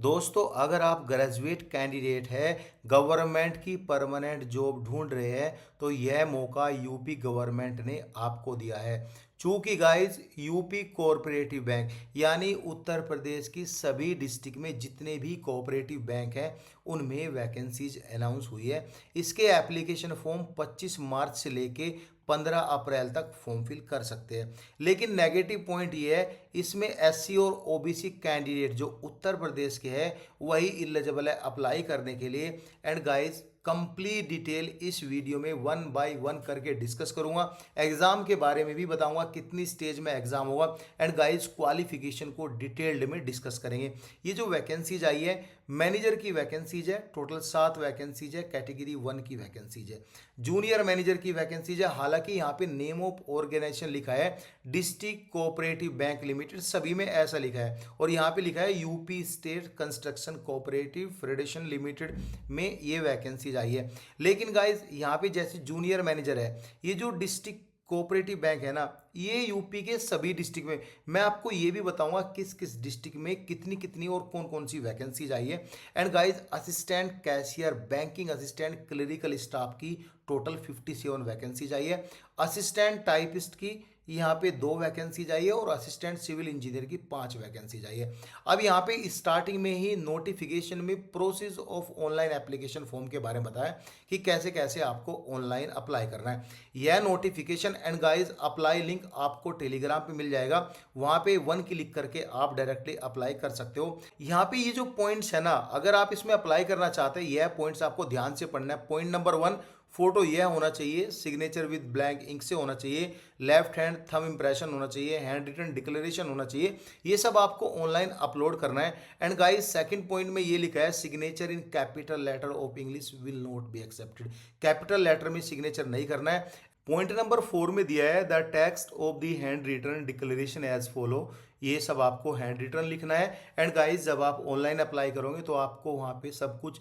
दोस्तों, अगर आप ग्रेजुएट कैंडिडेट है, गवर्नमेंट की परमानेंट जॉब ढूंढ रहे हैं, तो यह मौका यूपी गवर्नमेंट ने आपको दिया है। चूंकि गाइस यूपी कोऑपरेटिव बैंक यानी उत्तर प्रदेश की सभी डिस्ट्रिक्ट में जितने भी कोऑपरेटिव बैंक हैं उनमें वैकेंसीज अनाउंस हुई है। इसके एप्लीकेशन फॉर्म 25 मार्च से लेके 15 अप्रैल तक फॉर्म फिल कर सकते हैं। लेकिन नेगेटिव पॉइंट ये है, इसमें एससी और ओबीसी कैंडिडेट जो उत्तर प्रदेश के हैं वही इलिजिबल है अप्लाई करने के लिए। एंड गाइस, कंप्लीट डिटेल इस वीडियो में वन बाय वन करके डिस्कस करूंगा। एग्जाम के बारे में भी बताऊंगा कितनी स्टेज में एग्जाम होगा। एंड गाइस, क्वालिफिकेशन को डिटेल्ड में डिस्कस करेंगे। ये जो वैकेंसीज आई है, मैनेजर की वैकेंसीज है, टोटल 7 वैकेंसीज है, कैटेगरी 1 की वैकेंसीज है। जूनियर मैनेजर की वैकेंसीज है। हालांकि यहाँ पे नेम ऑफ ऑर्गेनाइजेशन लिखा है डिस्ट्रिक्ट कोऑपरेटिव बैंक लिमिटेड, सभी में ऐसा लिखा है। और यहाँ पे लिखा है UP state construction cooperative federation limited में ये वैकेंसीज आई है। लेकिन गाइज, यहाँ पे जैसे जूनियर मैनेजर है, ये जो डिस्ट्रिक्ट कोऑपरेटिव बैंक है ना, ये यूपी के सभी डिस्ट्रिक्ट में, मैं आपको ये भी बताऊंगा किस किस डिस्ट्रिक्ट में कितनी कितनी और कौन कौन सी वैकेंसीज आई है। And guys, assistant cashier, banking assistant, clerical staff की टोटल 57 वैकेंसीज आई है। असिस्टेंट टाइपिस्ट की यहाँ पे 2 वैकेंसीज आई है और असिस्टेंट सिविल इंजीनियर की 5 वैकेंसीज आई है। अब यहाँ पे स्टार्टिंग में ही नोटिफिकेशन में process of online application form के बारे में बताया कि कैसे कैसे आपको ऑनलाइन अप्लाई करना है। यह notification and guys apply link आपको टेलीग्राम पे मिल जाएगा। वहाँ पे 1 क्लिक करके आप डायरेक्टली अप्लाई कर सकते हो। यहाँ पे ये जो पॉइंट्स है ना, अगर आप इसमें अप्लाई करना चाहते हैं, यह पॉइंट्स आपको ध्यान से पढ़ना है। पॉइंट नंबर 1, फोटो यह होना चाहिए, सिग्नेचर विद ब्लैंक इंक से होना चाहिए, लेफ्ट हैंड थंब इंप्रेशन होना चाहिए, हैंड रिटन डिक्लेरेशन होना चाहिए। ये सब आपको ऑनलाइन अपलोड करना है। एंड गाइस, सेकंड पॉइंट में ये लिखा है signature in capital letter of English will not be accepted. Capital letter में सिग्नेचर नहीं करना है। पॉइंट नंबर 4 में दिया है the text of the handwritten declaration as follow. ये सब आपको हैंड रिटन लिखना है। एंड गाइस, जब आप ऑनलाइन अप्लाई करोगे तो आपको वहाँ पे सब कुछ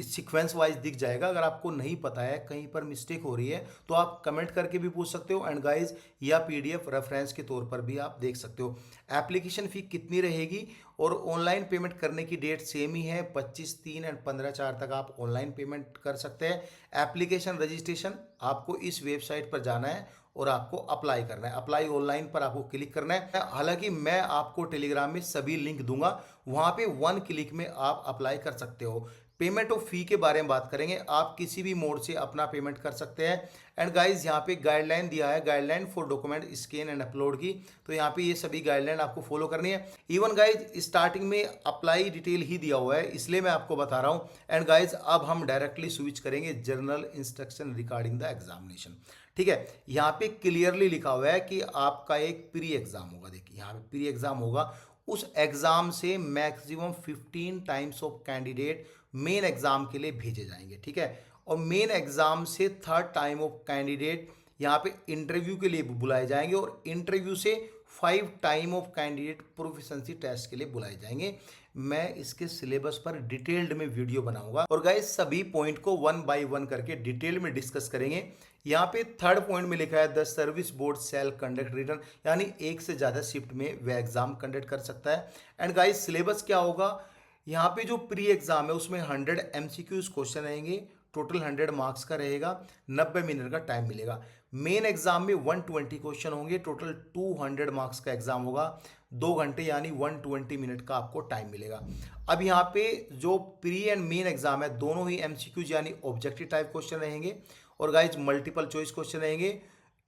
सीक्वेंस वाइज दिख जाएगा। अगर आपको नहीं पता है, कहीं पर मिस्टेक हो रही है, तो आप कमेंट करके भी पूछ सकते हो। एंड गाइस, या पीडीएफ रेफरेंस के तौर पर भी आप देख सकते हो। एप्लीकेशन फी कितनी रहेगी और ऑनलाइन पेमेंट करने की डेट सेम ही है, 25/3 एंड 15/4 तक आप ऑनलाइन पेमेंट कर सकते हैं। एप्लीकेशन रजिस्ट्रेशन आपको इस वेबसाइट पर जाना है और आपको अप्लाई करना है। अप्लाई ऑनलाइन पर आपको क्लिक करना है। हालांकि मैं आपको टेलीग्राम में सभी लिंक दूंगा, वहां पे 1 क्लिक में आप अप्लाई कर सकते हो। पेमेंट ऑफ फी के बारे में बात करेंगे, आप किसी भी मोड से अपना पेमेंट कर सकते हैं। एंड गाइज, यहाँ पे गाइडलाइन दिया है, guideline for document scan and upload की, तो यहाँ पे ये सभी गाइडलाइन आपको फॉलो करनी है। इवन गाइज, स्टार्टिंग में अप्लाई डिटेल ही दिया हुआ है, इसलिए मैं आपको बता रहा हूँ। एंड गाइज, अब हम डायरेक्टली स्विच करेंगे journal instruction regarding the examination. ठीक है, यहाँ पे क्लियरली लिखा हुआ है कि आपका एक प्री एग्जाम होगा। देखिए, यहाँ पे प्री एग्जाम होगा। उस एग्जाम से maximum 15 times of candidate main exam के लिए भेजे जाएंगे। ठीक है, और मेन एग्जाम से 3rd टाइम ऑफ कैंडिडेट यहाँ पे इंटरव्यू के लिए बुलाए जाएंगे और इंटरव्यू से 5 time of candidate proficiency test के लिए बुलाए जाएंगे। मैं इसके सिलेबस पर डिटेल्ड में वीडियो बनाऊंगा और गाइस, सभी पॉइंट को 1 बाय 1 करके डिटेल में डिस्कस करेंगे। यहाँ पे 3rd पॉइंट में लिखा है the service board cell conduct return, यानी एक से ज़्यादा शिफ्ट में वह एग्जाम कंडक्ट कर सकता है। एंड गाइस, सिलेबस क्या होगा, यहाँ पे जो प्री एग्जाम है उसमें 100 एमसीक्यूज क्वेश्चन रहेंगे, टोटल 100 मार्क्स का रहेगा, 90 मिनट का टाइम मिलेगा। मेन एग्जाम में 120 क्वेश्चन होंगे, टोटल 200 मार्क्स का एग्जाम होगा, 2 घंटे यानी 120 मिनट का आपको टाइम मिलेगा। अब यहाँ पे जो प्री एंड मेन एग्जाम है दोनों ही एमसीक्यूज यानी ऑब्जेक्टिव टाइप क्वेश्चन रहेंगे और गाइज मल्टीपल चॉइस क्वेश्चन रहेंगे।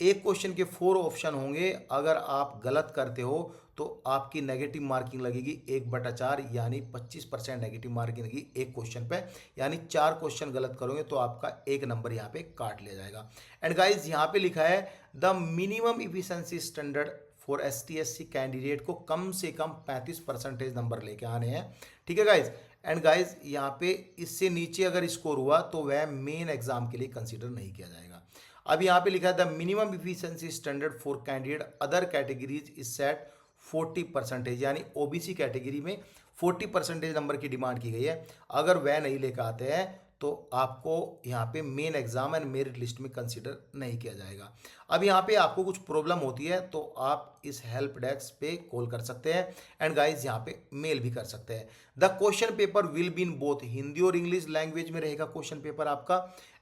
एक क्वेश्चन के 4 ऑप्शन होंगे, अगर आप गलत करते हो तो आपकी नेगेटिव मार्किंग लगेगी 1/4 यानी 25% नेगेटिव मार्किंग लगेगी एक क्वेश्चन पे। यानी 4 क्वेश्चन गलत करोगे तो आपका 1 नंबर यहाँ पे काट लिया जाएगा। एंड गाइज, यहाँ पे लिखा है the minimum efficiency standard for ST/SC candidate को कम से कम 35% नंबर लेके आने हैं। ठीक है गाइज। एंड गाइज, यहाँ पे इससे नीचे अगर स्कोर हुआ तो वह मेन एग्जाम के लिए कंसिडर नहीं किया जाएगा। अब यहाँ पे लिखा है the minimum efficiency standard for candidate other categories is set 40%, यानी ओबीसी कैटेगरी में 40% नंबर की डिमांड की गई है। अगर वह नहीं लेकर आते हैं तो आपको यहाँ पे main exam and merit list में कंसीडर नहीं किया जाएगा। अब यहाँ पे आपको कुछ प्रॉब्लम होती है तो आप इस हेल्प डेस्क पे कॉल कर सकते हैं एंड गाइज यहाँ पे मेल भी कर सकते हैं। The question paper will be in both Hindi और इंग्लिश लैंग्वेज में रहेगा क्वेश्चन पेपर आपका।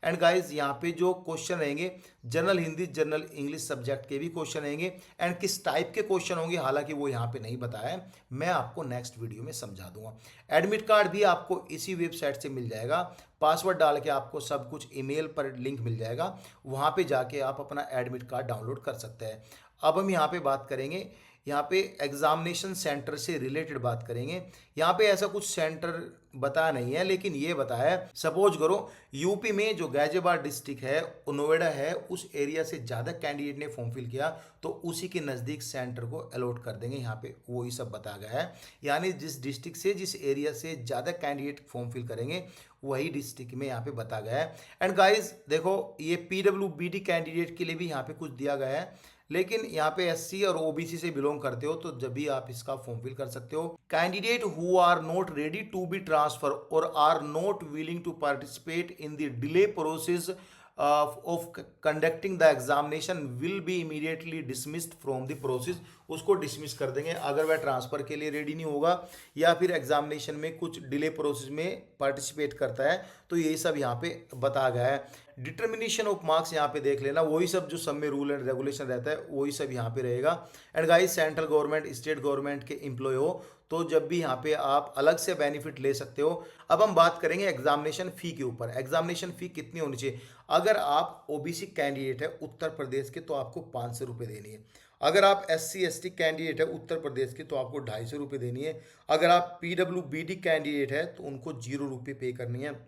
एंड गाइज यहाँ पे जो क्वेश्चन रहेंगे general Hindi general English subject के भी क्वेश्चन रहेंगे। एंड किस टाइप के क्वेश्चन होंगे हालांकि वो यहाँ पे नहीं बताया है, मैं आपको नेक्स्ट वीडियो में समझा दूंगा। एडमिट कार्ड भी आपको इसी वेबसाइट से मिल जाएगा, पासवर्ड डाल के आपको सब कुछ ईमेल पर लिंक मिल जाएगा, वहाँ पे जाके आप अपना एडमिट कार्ड डाउनलोड कर सकते हैं। अब हम यहाँ पे बात करेंगे, यहाँ पे एग्जामिनेशन सेंटर से रिलेटेड बात करेंगे। यहाँ पे ऐसा कुछ सेंटर बताया नहीं है, लेकिन ये बताया है सपोज करो यूपी में जो गाजियाबाद डिस्ट्रिक्ट है, नोएडा है, उस एरिया से ज़्यादा कैंडिडेट ने फॉर्म फिल किया तो उसी के नज़दीक सेंटर को अलॉट कर देंगे। यहाँ पे वही सब बताया गया है, यानी जिस डिस्ट्रिक्ट से जिस एरिया से ज़्यादा कैंडिडेट फॉर्म फिल करेंगे वही डिस्ट्रिक्ट में यहाँ पे बताया गया है। एंड गाइज देखो ये PWBD कैंडिडेट के लिए भी यहाँ पे कुछ दिया गया है, लेकिन यहाँ पे SC और OBC से बिलोंग करते हो तो जब भी आप इसका फॉर्म फिल कर सकते हो। Candidate who are not ready to be transfer और are not willing to participate in the delay process of conducting the examination will be immediately dismissed from the process, उसको डिसमिस कर देंगे अगर वह transfer के लिए रेडी नहीं होगा या फिर एग्जामिनेशन में कुछ डिले प्रोसेस में पार्टिसिपेट करता है। तो यही सब यहाँ पे बताया गया है। डिटर्मिनेशन ऑफ मार्क्स यहाँ पे देख लेना, वही सब जो सब में रूल एंड रेगुलेशन रहता है वही सब यहाँ पे रहेगा। And guys central government state government के एम्प्लॉय हो तो जब भी यहाँ पे आप अलग से बेनिफिट ले सकते हो। अब हम बात करेंगे एग्जामिनेशन फ़ी के ऊपर। एग्जामिनेशन फ़ी कितनी होनी चाहिए? अगर आप OBC कैंडिडेट है उत्तर प्रदेश के तो आपको 500 रुपये देनी है। अगर आप SC ST कैंडिडेट है उत्तर प्रदेश के तो आपको 250 रुपये देनी है। अगर आप PWBD कैंडिडेट है तो उनको 0 रुपये पे करनी है।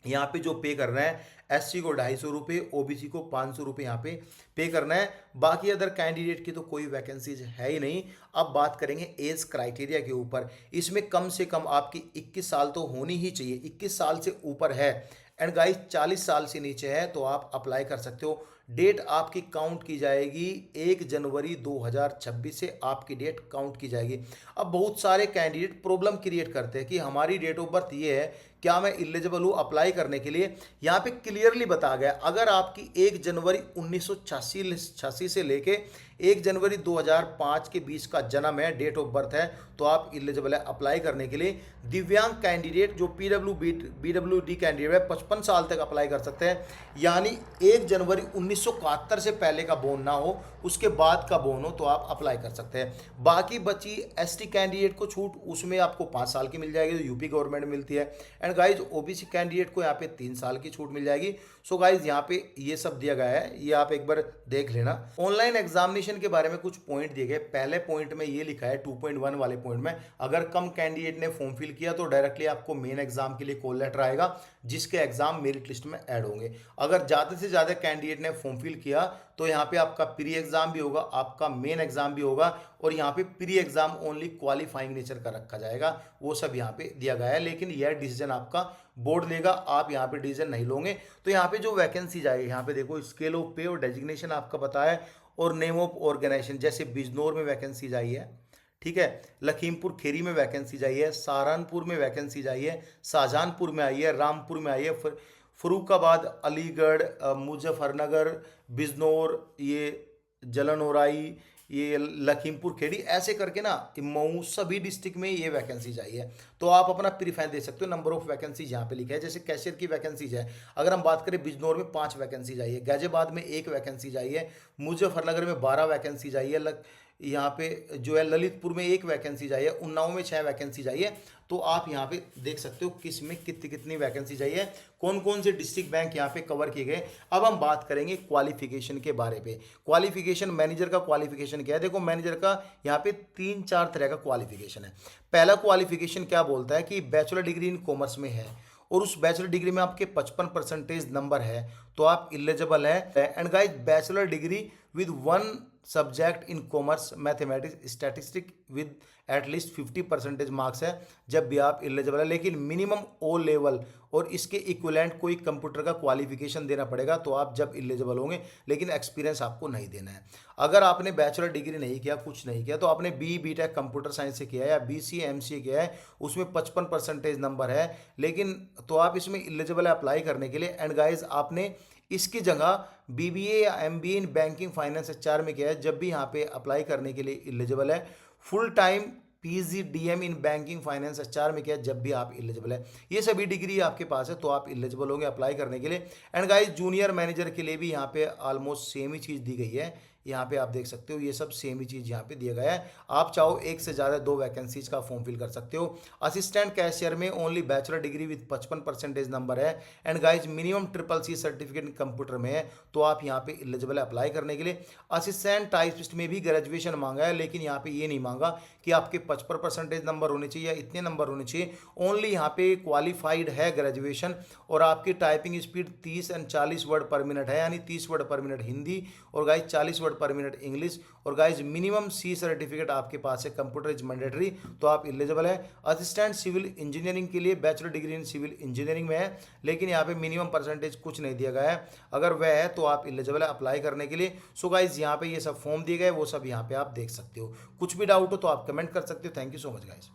यहाँ पे जो पे कर रहे हैं SC को 250 रुपये, OBC को 500 रुपये यहाँ पे करना है। बाकी अदर कैंडिडेट की तो कोई वैकेंसीज है ही नहीं। अब बात करेंगे एज क्राइटेरिया के ऊपर। इसमें कम से कम आपकी 21 साल तो होनी ही चाहिए, 21 साल से ऊपर है। एंड गाइस 40 साल से नीचे है तो आप अप्लाई कर सकते हो। डेट आपकी काउंट की जाएगी 1 जनवरी 2026 से आपकी डेट काउंट की जाएगी। अब बहुत सारे कैंडिडेट प्रॉब्लम क्रिएट करते हैं कि हमारी डेट ऑफ बर्थ ये है, क्या मैं एलिजिबल हूँ अप्लाई करने के लिए? यहाँ पे क्लियरली बताया गया अगर आपकी 1 जनवरी 1986 से लेके 1 जनवरी 2005 के बीच का जन्म है, डेट ऑफ बर्थ है, तो आप एलिजिबल है अप्लाई करने के लिए। दिव्यांग कैंडिडेट जो BWD कैंडिडेट है 55 साल तक अप्लाई कर सकते हैं, यानी 1 जनवरी 1971 से पहले का बोर्न ना हो, उसके बाद का बोर्न हो तो आप अप्लाई कर सकते हैं। बाकी बची ST कैंडिडेट को छूट, उसमें आपको 5 साल की मिल जाएगी जो यूपी गवर्नमेंट मिलती है। एंड गाइज OBC कैंडिडेट को यहाँ पे 3 साल की छूट मिल जाएगी। सो गाइज यहाँ पे ये सब दिया गया है, ये आप एक बार देख लेना। ऑनलाइन एग्जामिनेशन के बारे में कुछ पॉइंट दिए गए। पहले पॉइंट में ये लिखा है 2.1 वाले पॉइंट में, अगर कम कैंडिडेट ने फॉर्म फिल किया तो डायरेक्टली आपको मेन एग्जाम के लिए कॉल लेटर आएगा जिसके एग्जाम मेरिट लिस्ट में ऐड होंगे। अगर ज़्यादा से ज़्यादा कैंडिडेट ने फॉर्म फिल किया तो यहाँ पे आपका प्री एग्जाम भी होगा, आपका मेन एग्जाम भी होगा, और यहाँ पे pre exam only qualifying nature का रखा जाएगा, वो सब यहाँ पे दिया गया है। लेकिन यह डिसीजन आपका बोर्ड लेगा, आप यहाँ पे डिसीजन नहीं लोगे। तो यहाँ पे जो वैकेंसी जाएगी, यहाँ पे देखो स्केल ऑफ पे और डेजिग्नेशन आपका बताया है, और नेम ऑफ ऑर्गेनाइजेशन, जैसे बिजनौर में वैकेंसी आई है, ठीक है, लखीमपुर खेरी में वैकेंसी आई है, सहारनपुर में वैकेंसी आई है, शाहजहानपुर में आई है, रामपुर में आई है, फरुखाबाद, अलीगढ़, मुजफ्फरनगर, बिजनौर, ये जलनौराई, ये लखीमपुर खेड़ी, ऐसे करके ना मऊ सभी डिस्ट्रिक्ट में ये वैकेंसी चाहिए। तो आप अपना प्रीफरेंस दे सकते हो। नंबर ऑफ वैकेंसीज यहाँ पे लिखा है, जैसे कैशियर की वैकेंसीज है, अगर हम बात करें बिजनौर में 5 वैकेंसी चाहिए, गाजियाबाद में 1 वैकेंसी चाहिए, मुजफ्फरनगर में 12 वैकेंसी चाहिए, यहाँ पे जो है ललितपुर में 1 वैकेंसी चाहिए, उन्नाव में 6 वैकेंसी चाहिए। तो आप यहाँ पे देख सकते हो किस में कितनी कितनी वैकेंसी चाहिए, कौन कौन से डिस्ट्रिक्ट बैंक यहाँ पे कवर किए गए। अब हम बात करेंगे क्वालिफिकेशन के बारे पे। क्वालिफिकेशन, मैनेजर का क्वालिफिकेशन क्या है? देखो मैनेजर का यहाँ पे 3-4 तरह का क्वालिफिकेशन है। पहला क्वालिफिकेशन क्या बोलता है कि बैचलर डिग्री इन कॉमर्स में है और उस बैचलर डिग्री में आपके 55% नंबर है तो आप इलिजिबल है। And guys bachelor degree with 1 subject in commerce, mathematics, statistic with at least 50% marks है जब भी आप एलिजिबल है। लेकिन मिनिमम O लेवल और इसके इक्विवेलेंट कोई कंप्यूटर का क्वालिफिकेशन देना पड़ेगा तो आप जब एलिजिबल होंगे, लेकिन एक्सपीरियंस आपको नहीं देना है। अगर आपने बैचलर डिग्री नहीं किया, कुछ नहीं किया, तो आपने BTech कंप्यूटर साइंस से किया है या BCA MCA किया है, उसमें 55% नंबर है, लेकिन तो आप इसमें एलिजिबल है अप्लाई करने के लिए। एंड गाइज आपने इसकी जगह BBA या MBA in banking finance HR में किया है, जब भी यहाँ पे अप्लाई करने के लिए एलिजिबल है। Full time PGDM in banking finance HR में किया जब भी आप एलिजिबल है। ये सभी डिग्री आपके पास है तो आप एलिजिबल होंगे अप्लाई करने के लिए। एंड गाइस जूनियर मैनेजर के लिए भी यहाँ पे ऑलमोस्ट सेम ही चीज़ दी गई है। यहाँ पे आप देख सकते हो ये सब सेम ही चीज़ यहाँ पे दिया गया है। आप चाहो एक से ज़्यादा 2 वैकेंसीज का फॉर्म फिल कर सकते हो। असिस्टेंट कैशियर में only bachelor degree with 55% number है। And guys minimum CCC certificate computer में है तो आप यहाँ पे एलिजिबल अप्लाई करने के लिए। असिस्टेंट टाइपिस्ट में भी ग्रेजुएशन मांगा है लेकिन यहाँ पे ये नहीं मांगा कि आपके 55% नंबर होने चाहिए या इतने नंबर होने चाहिए। ओनली यहाँ पे क्वालिफाइड है ग्रेजुएशन और आपकी टाइपिंग स्पीड 30 एंड 40 वर्ड पर मिनट है, यानी 30 वर्ड पर मिनट हिंदी और गाइज 40 वर्ड पर मिनट इंग्लिश। और गाइज मिनिमम C सर्टिफिकेट आपके पास है, कंप्यूटर इज मैंडेटरी तो आप एलिजिबल है। असिस्टेंट सिविल इंजीनियरिंग के लिए bachelor degree in civil engineering में है लेकिन यहाँ पे मिनिमम परसेंटेज कुछ नहीं दिया गया है, अगर वह है तो आप एलिजिबल है अप्लाई करने के लिए। सो गाइज यहाँ पे ये सब फॉर्म दिए गए वो सब यहाँ पे आप देख सकते हो। कुछ भी डाउट हो तो आप कमेंट कर सकते हो। Thank you so much guys.